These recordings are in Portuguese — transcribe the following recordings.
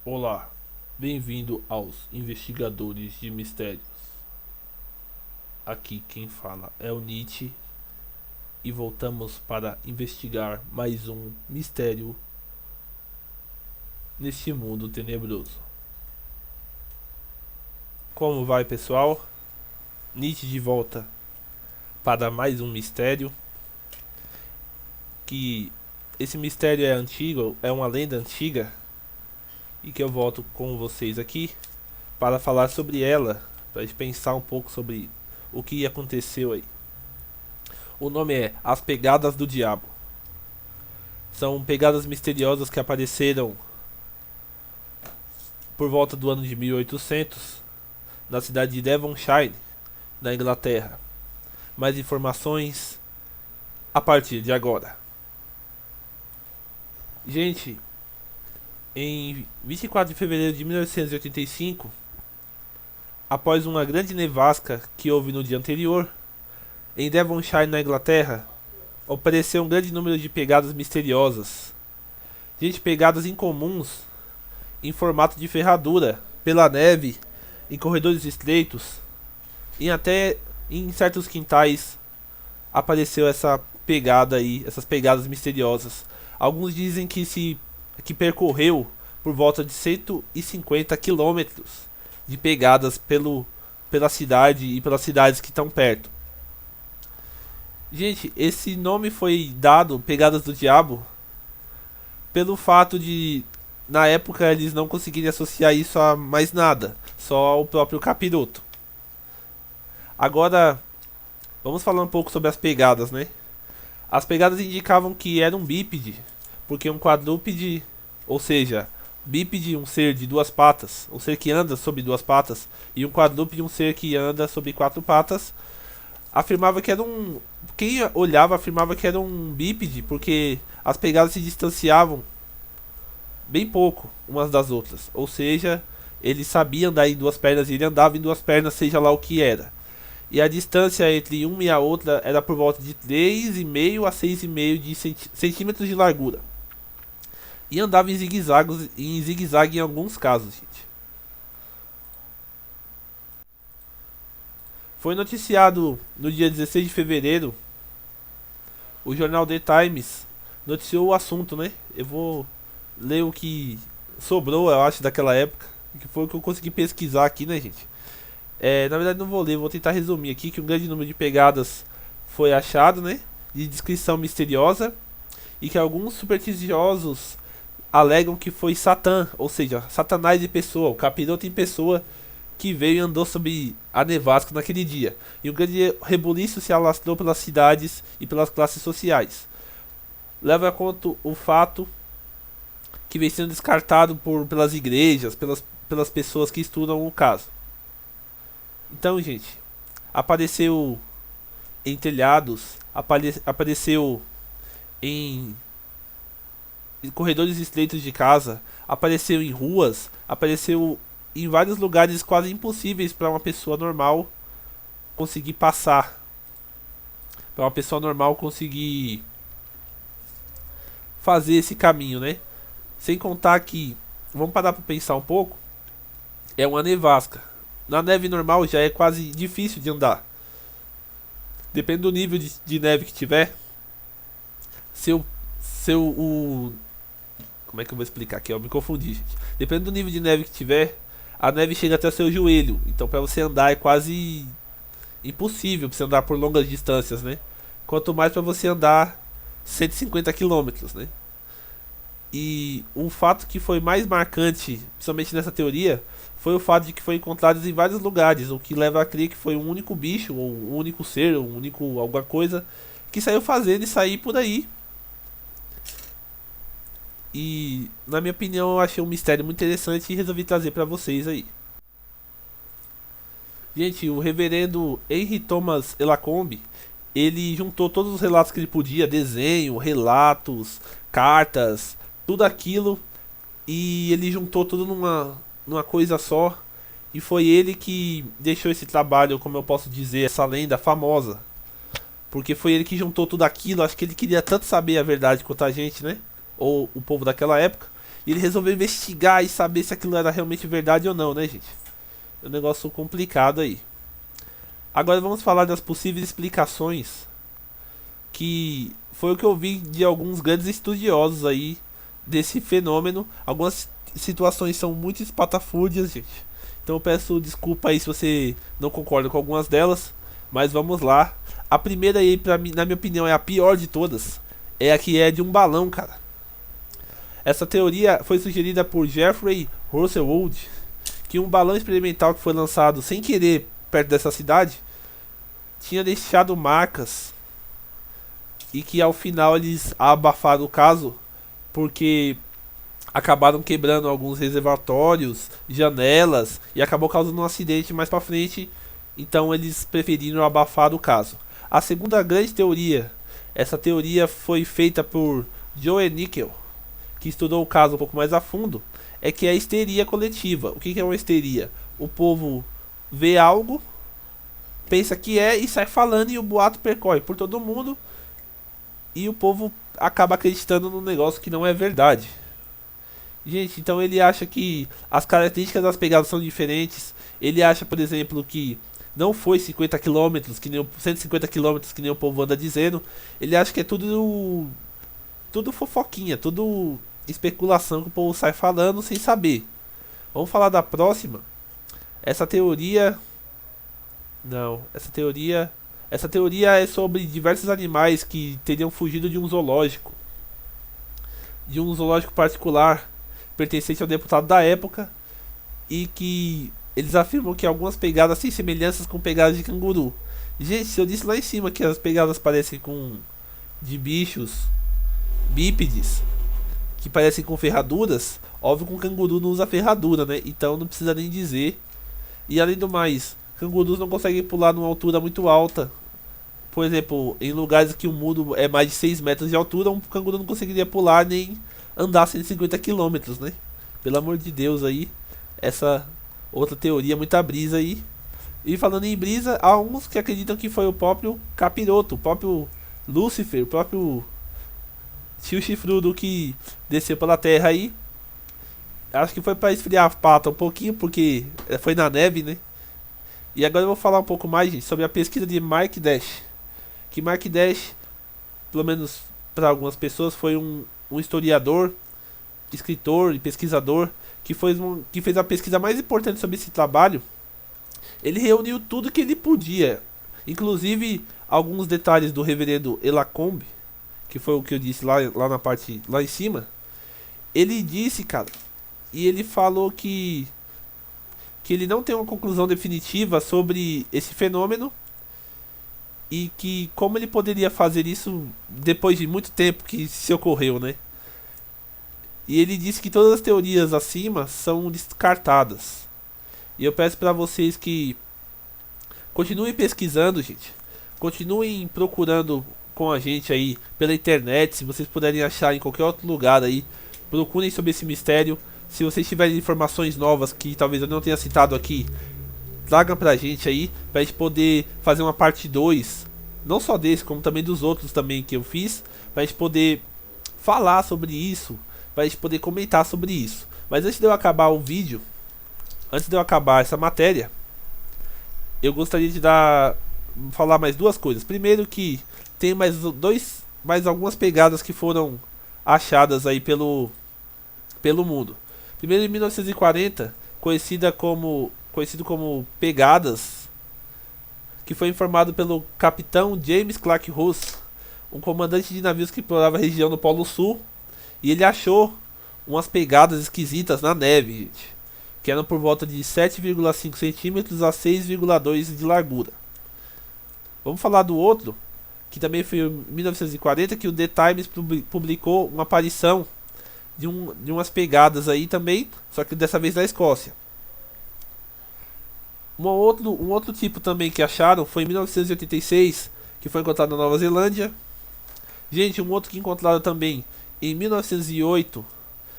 Olá, bem-vindo aos Investigadores de Mistérios. Aqui quem fala é o Nietzsche e voltamos para investigar mais um mistério neste mundo tenebroso. Como vai, pessoal? Nietzsche de volta para mais um mistério. Que esse mistério é antigo, é uma lenda antiga e que eu volto com vocês aqui para falar sobre ela, para a gente pensar um pouco sobre o que aconteceu aí. O nome é As Pegadas do Diabo. São pegadas misteriosas que apareceram por volta do ano de 1800 na cidade de Devonshire, na Inglaterra. Mais informações a partir de agora. Gente, em 24 de fevereiro de 1985, após uma grande nevasca que houve no dia anterior, em Devonshire, na Inglaterra, apareceu um grande número de pegadas misteriosas. Gente, pegadas incomuns em formato de ferradura, pela neve, em corredores estreitos, e até em certos quintais apareceu essa pegada aí, essas pegadas misteriosas. Alguns dizem que percorreu por volta de 150 quilômetros de pegadas pela cidade e pelas cidades que estão perto. Gente, esse nome foi dado, Pegadas do Diabo, pelo fato de, na época, eles não conseguirem associar isso a mais nada, só ao próprio capiroto. Agora, vamos falar um pouco sobre as pegadas, né? As pegadas indicavam que era um bípede, porque um quadrúpede, ou seja, bípede, um ser de duas patas, um ser que anda sobre duas patas, e um quadrúpede, um ser que anda sobre quatro patas, afirmava que era um. Quem olhava afirmava que era um bípede, porque as pegadas se distanciavam bem pouco umas das outras, ou seja, ele sabia andar em duas pernas e ele andava em duas pernas, seja lá o que era. E a distância entre uma e a outra era por volta de 3,5 a 6,5 de centímetros de largura. E andava em zigue-zague em alguns casos, gente. Foi noticiado no dia 16 de fevereiro, o jornal The Times noticiou o assunto, né? Eu vou ler o que sobrou, eu acho, daquela época, que foi o que eu consegui pesquisar aqui, né, gente? Na verdade não vou ler, vou tentar resumir aqui que um grande número de pegadas foi achado, né? De descrição misteriosa e que alguns supersticiosos alegam que foi Satã, ou seja, Satanás em pessoa, o capiroto em pessoa que veio e andou sobre a nevasca naquele dia. E um grande rebuliço se alastrou pelas cidades e pelas classes sociais. Leva a conta o fato que vem sendo descartado pelas igrejas, pelas pessoas que estudam o caso. Então, gente, apareceu em telhados, apareceu em corredores estreitos de casa, apareceu em ruas, apareceu em vários lugares quase impossíveis para uma pessoa normal conseguir passar. Para uma pessoa normal conseguir fazer esse caminho, né? Sem contar que, vamos parar para pensar um pouco, é uma nevasca. Na neve normal já é quase difícil de andar. Depende do nível de neve que tiver. Seu como é que eu vou explicar aqui? Eu me confundi, gente. Depende do nível de neve que tiver, a neve chega até o seu joelho. Então para você andar é quase impossível para você andar por longas distâncias, né? Quanto mais para você andar 150 quilômetros, né? E um fato que foi mais marcante, principalmente nessa teoria, foi o fato de que foi encontrado em vários lugares, o que leva a crer que foi um único bicho, ou um único ser, ou um único alguma coisa que saiu fazendo e sair por aí. E, na minha opinião, eu achei um mistério muito interessante e resolvi trazer pra vocês aí. Gente, o reverendo Henry Thomas Elacombe, ele juntou todos os relatos que ele podia, desenho, relatos, cartas, tudo aquilo, e ele juntou tudo numa coisa só. E foi ele que deixou esse trabalho, como eu posso dizer, essa lenda famosa. Porque foi ele que juntou tudo aquilo, acho que ele queria tanto saber a verdade quanto a gente, né? Ou o povo daquela época. E ele resolveu investigar e saber se aquilo era realmente verdade ou não, né, gente? É um negócio complicado aí. Agora vamos falar das possíveis explicações, que foi o que eu vi de alguns grandes estudiosos aí desse fenômeno. Algumas situações são muito espatafúrdias, gente. Então eu peço desculpa aí se você não concorda com algumas delas, mas vamos lá. A primeira aí, pra mim, na minha opinião, é a pior de todas. É a que é de um balão, cara. Essa teoria foi sugerida por Jeffrey Russellwood, que um balão experimental que foi lançado sem querer perto dessa cidade tinha deixado marcas e que ao final eles abafaram o caso porque acabaram quebrando alguns reservatórios, janelas e acabou causando um acidente mais pra frente. Então eles preferiram abafar o caso. A segunda grande teoria, essa teoria foi feita por Joe Nickel, que estudou o caso um pouco mais a fundo, é que é a histeria coletiva. O que é uma histeria? O povo vê algo, pensa que é e sai falando e o boato percorre por todo mundo e o povo acaba acreditando num negócio que não é verdade. Gente, então ele acha que as características das pegadas são diferentes. Ele acha, por exemplo, que não foi 50 quilômetros, que nem 150 quilômetros que nem o povo anda dizendo. Ele acha que é tudo fofoquinha, tudo especulação que o povo sai falando sem saber. Vamos falar da próxima. Essa teoria não, essa teoria é sobre diversos animais que teriam fugido de um zoológico particular pertencente ao deputado da época, e que eles afirmam que algumas pegadas têm semelhanças com pegadas de canguru. Gente, se eu disse lá em cima que as pegadas parecem com de bichos bípedes, que parecem com ferraduras, óbvio que um canguru não usa ferradura, né? Então não precisa nem dizer. E além do mais, cangurus não conseguem pular numa altura muito alta. Por exemplo, em lugares que o muro é mais de 6 metros de altura, um canguru não conseguiria pular nem andar 150 quilômetros, né? Pelo amor de Deus aí. Essa outra teoria, muita brisa aí. E falando em brisa, há uns que acreditam que foi o próprio capiroto, o próprio Lúcifer, o próprio tio chifrudo que desceu pela terra aí. Acho que foi para esfriar a pata um pouquinho, porque foi na neve, né? E agora eu vou falar um pouco mais, gente, sobre a pesquisa de Mark Dash. Que Mark Dash, pelo menos para algumas pessoas, foi um historiador, escritor e pesquisador que fez a pesquisa mais importante sobre esse trabalho. Ele reuniu tudo que ele podia, inclusive alguns detalhes do reverendo Elacombe, que foi o que eu disse lá na parte lá em cima. Ele disse, cara, e ele falou que ele não tem uma conclusão definitiva sobre esse fenômeno e que como ele poderia fazer isso depois de muito tempo que se ocorreu, né? E ele disse que todas as teorias acima são descartadas. E eu peço para vocês que continuem pesquisando, gente. Continuem procurando com a gente aí pela internet, se vocês puderem achar em qualquer outro lugar aí. Procurem sobre esse mistério. Se vocês tiverem informações novas que talvez eu não tenha citado aqui, tragam pra gente aí, pra gente poder fazer uma parte 2, não só desse, como também dos outros também que eu fiz, pra gente poder falar sobre isso, pra gente poder comentar sobre isso. Mas antes de eu acabar o vídeo, antes de eu acabar essa matéria, eu gostaria de falar mais duas coisas. Primeiro que tem mais algumas pegadas que foram achadas aí pelo mundo. Primeiro, em 1940, conhecido como Pegadas, que foi informado pelo capitão James Clark Ross, um comandante de navios que explorava a região do Polo Sul, e ele achou umas pegadas esquisitas na neve, gente, que eram por volta de 7,5 centímetros a 6,2 de largura. Vamos falar do outro, que também foi em 1940, que o The Times publicou uma aparição de umas pegadas aí também, só que dessa vez na Escócia. Um outro tipo também que acharam foi em 1986, que foi encontrado na Nova Zelândia. Gente, um outro que encontraram também em 1908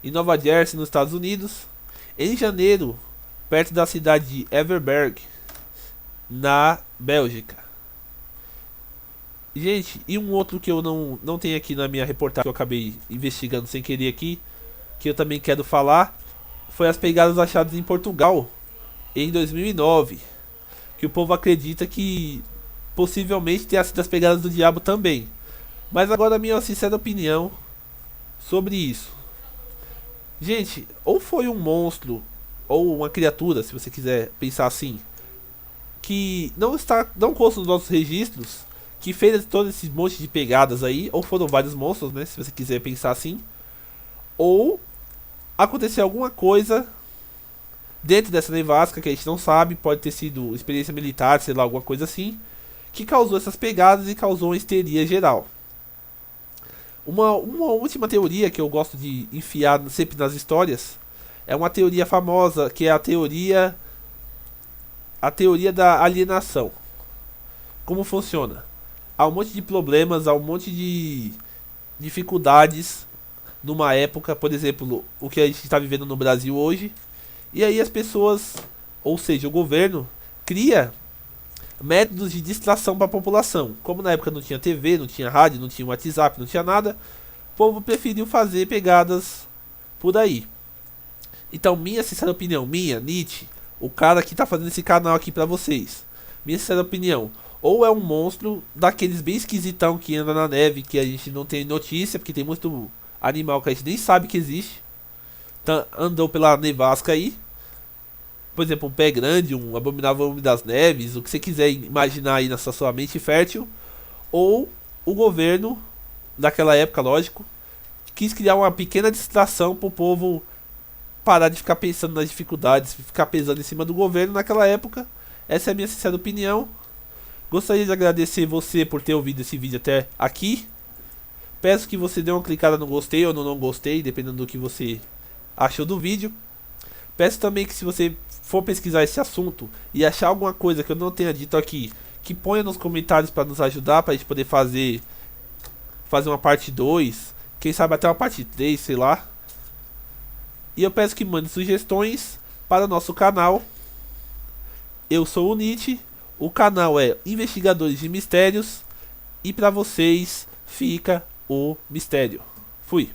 em Nova Jersey, nos Estados Unidos. Em janeiro, perto da cidade de Everberg, na Bélgica. Gente, e um outro que eu não tenho aqui na minha reportagem, que eu acabei investigando sem querer aqui, que eu também quero falar foi as pegadas achadas em Portugal em 2009, que o povo acredita que possivelmente tenha sido as pegadas do diabo também. Mas agora a minha sincera opinião sobre isso. Gente, ou foi um monstro ou uma criatura, se você quiser pensar assim, que não consta nos nossos registros, que fez todo esse monte de pegadas aí, ou foram vários monstros, né, se você quiser pensar assim, ou aconteceu alguma coisa dentro dessa nevasca que a gente não sabe, pode ter sido experiência militar, sei lá, alguma coisa assim, que causou essas pegadas e causou uma histeria geral. Uma última teoria que eu gosto de enfiar sempre nas histórias é uma teoria famosa, que é a teoria da alienação. Como funciona? Há um monte de problemas, há um monte de dificuldades numa época, por exemplo, o que a gente está vivendo no Brasil hoje, e aí as pessoas, ou seja, o governo, cria métodos de distração para a população. Como na época não tinha TV, não tinha rádio, não tinha WhatsApp, não tinha nada, o povo preferiu fazer pegadas por aí. Então, minha sincera opinião, Nietzsche, o cara que tá fazendo esse canal aqui pra vocês, minha sincera opinião, ou é um monstro daqueles bem esquisitão que anda na neve, que a gente não tem notícia, porque tem muito animal que a gente nem sabe que existe, então, andou pela nevasca aí, por exemplo, um pé grande, um abominável homem das neves, o que você quiser imaginar aí nessa sua mente fértil, ou o governo daquela época, lógico, quis criar uma pequena distração pro povo parar de ficar pensando nas dificuldades, ficar pesando em cima do governo naquela época. Essa é a minha sincera opinião. Gostaria de agradecer você por ter ouvido esse vídeo até aqui. Peço que você dê uma clicada no gostei ou no não gostei, dependendo do que você achou do vídeo. Peço também que se você for pesquisar esse assunto e achar alguma coisa que eu não tenha dito aqui, que ponha nos comentários para nos ajudar, para a gente poder fazer uma parte 2, quem sabe até uma parte 3, sei lá. E eu peço que mande sugestões para o nosso canal. Eu sou o Nietzsche, o canal é Investigadores de Mistérios, e para vocês fica o mistério. Fui.